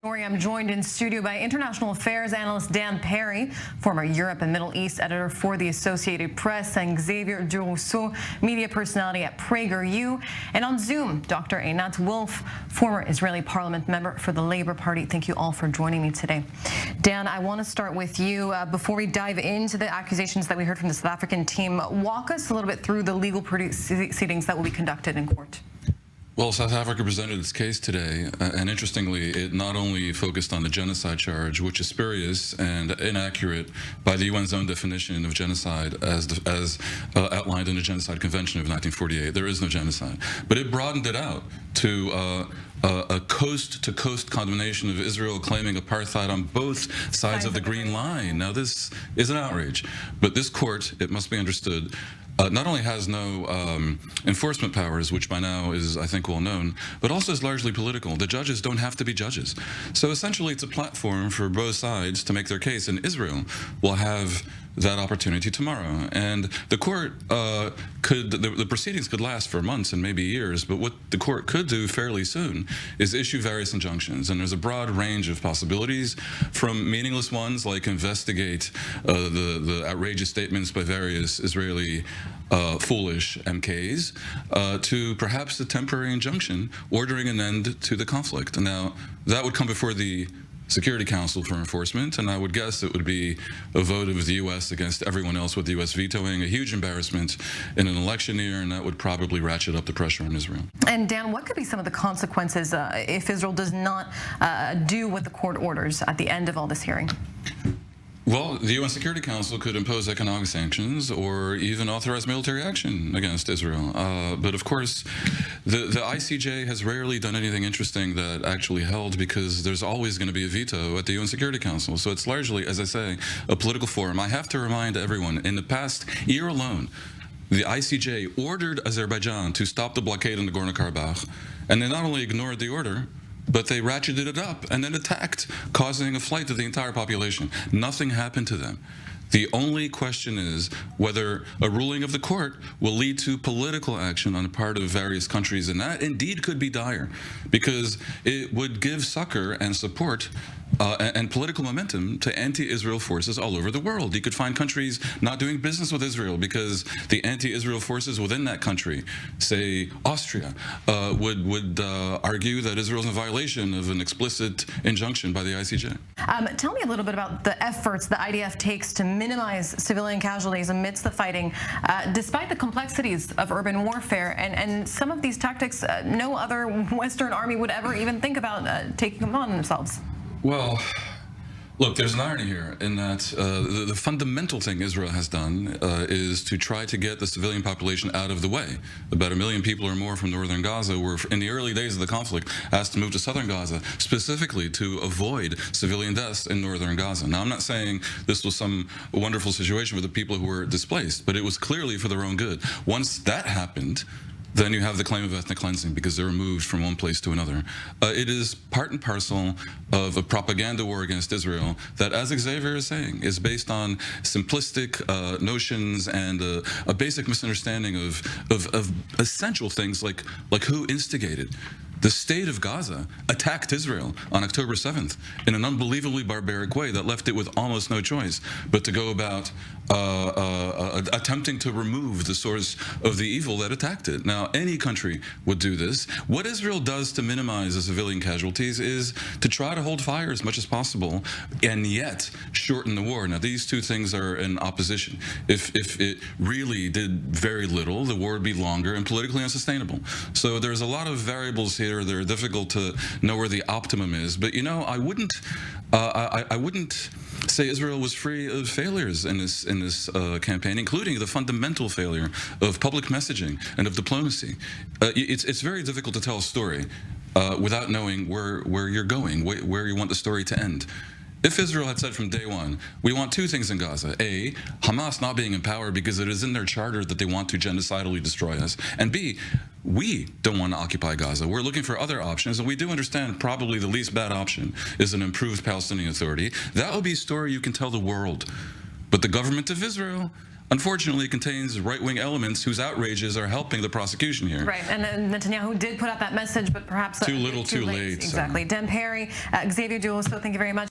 I'm joined in studio by international affairs analyst Dan Perry, former Europe and Middle East editor for the Associated Press, and Xavier Durousseau, media personality at PragerU. And on Zoom, Dr. Einat Wolf, former Israeli parliament member for the Labour Party. Thank you all for joining me today. Dan, I want to start with you. Before we dive into the accusations that we heard from the South African team, walk us a little bit through the legal proceedings that will be conducted in court. Well, South Africa presented its case today, and interestingly, it not only focused on the genocide charge, which is spurious and inaccurate by the UN's own definition of genocide as outlined in the Genocide Convention of 1948. There is no genocide. But it broadened it out to a coast-to-coast condemnation of Israel claiming apartheid on both sides of the Green Line. Now, this is an outrage. But this court, it must be understood, not only has no enforcement powers, which by now is, I think, well known, but also is largely political. The judges don't have to be judges. So essentially, it's a platform for both sides to make their case, and Israel will have that opportunity tomorrow. And the court the proceedings could last for months and maybe years, but what the court could do fairly soon is issue various injunctions. And there's a broad range of possibilities, from meaningless ones like investigate the outrageous statements by various Israeli foolish MKs, to perhaps a temporary injunction ordering an end to the conflict. Now, that would come before the Security Council for enforcement, and I would guess it would be a vote of the U.S. against everyone else, with the U.S. vetoing, a huge embarrassment in an election year, and that would probably ratchet up the pressure on Israel. And Dan, what could be some of the consequences if Israel does not do what the court orders at the end of all this hearing? Well, the UN Security Council could impose economic sanctions or even authorize military action against Israel. But of course, the ICJ has rarely done anything interesting that actually held, because there's always going to be a veto at the UN Security Council. So it's largely, as I say, a political forum. I have to remind everyone, in the past year alone, the ICJ ordered Azerbaijan to stop the blockade in Nagorno-Karabakh, and they not only ignored the order, but they ratcheted it up and then attacked, causing a flight of the entire population. Nothing happened to them. The only question is whether a ruling of the court will lead to political action on the part of various countries, and that indeed could be dire, because it would give succor and support and political momentum to anti-Israel forces all over the world. You could find countries not doing business with Israel because the anti-Israel forces within that country, say Austria, would argue that Israel is in violation of an explicit injunction by the ICJ. Tell me a little bit about the efforts the IDF takes to minimize civilian casualties amidst the fighting, despite the complexities of urban warfare, and some of these tactics no other Western army would ever even think about taking upon themselves. Well, look, there's an irony here in that the fundamental thing Israel has done is to try to get the civilian population out of the way. About 1 million people or more from northern Gaza were, in the early days of the conflict, asked to move to southern Gaza, specifically to avoid civilian deaths in northern Gaza. Now, I'm not saying this was some wonderful situation for the people who were displaced, but it was clearly for their own good. Once that happened, then you have the claim of ethnic cleansing, because they're moved from one place to another. It is part and parcel of a propaganda war against Israel that, as Xavier is saying, is based on simplistic notions and a basic misunderstanding of essential things like who instigated. The state of Gaza attacked Israel on October 7th in an unbelievably barbaric way that left it with almost no choice but to go about attempting to remove the source of the evil that attacked it. Now, any country would do this. What Israel does to minimize the civilian casualties is to try to hold fire as much as possible and yet shorten the war. Now, these two things are in opposition. If it really did very little, the war would be longer and politically unsustainable. So there's a lot of variables here. They're difficult to know where the optimum is. But, you know, I wouldn't say Israel was free of failures in this campaign, including the fundamental failure of public messaging and of diplomacy. It's very difficult to tell a story without knowing where you're going, where you want the story to end. If Israel had said from day one, we want two things in Gaza: A, Hamas not being in power because it is in their charter that they want to genocidally destroy us, and B, we don't want to occupy Gaza. We're looking for other options, and we do understand probably the least bad option is an improved Palestinian Authority. That would be a story you can tell the world. But the government of Israel unfortunately contains right-wing elements whose outrages are helping the prosecution here. Right, and then Netanyahu did put out that message, but perhaps Too little, too late. Exactly. Dan Perry, Xavier Durousseau, thank you very much.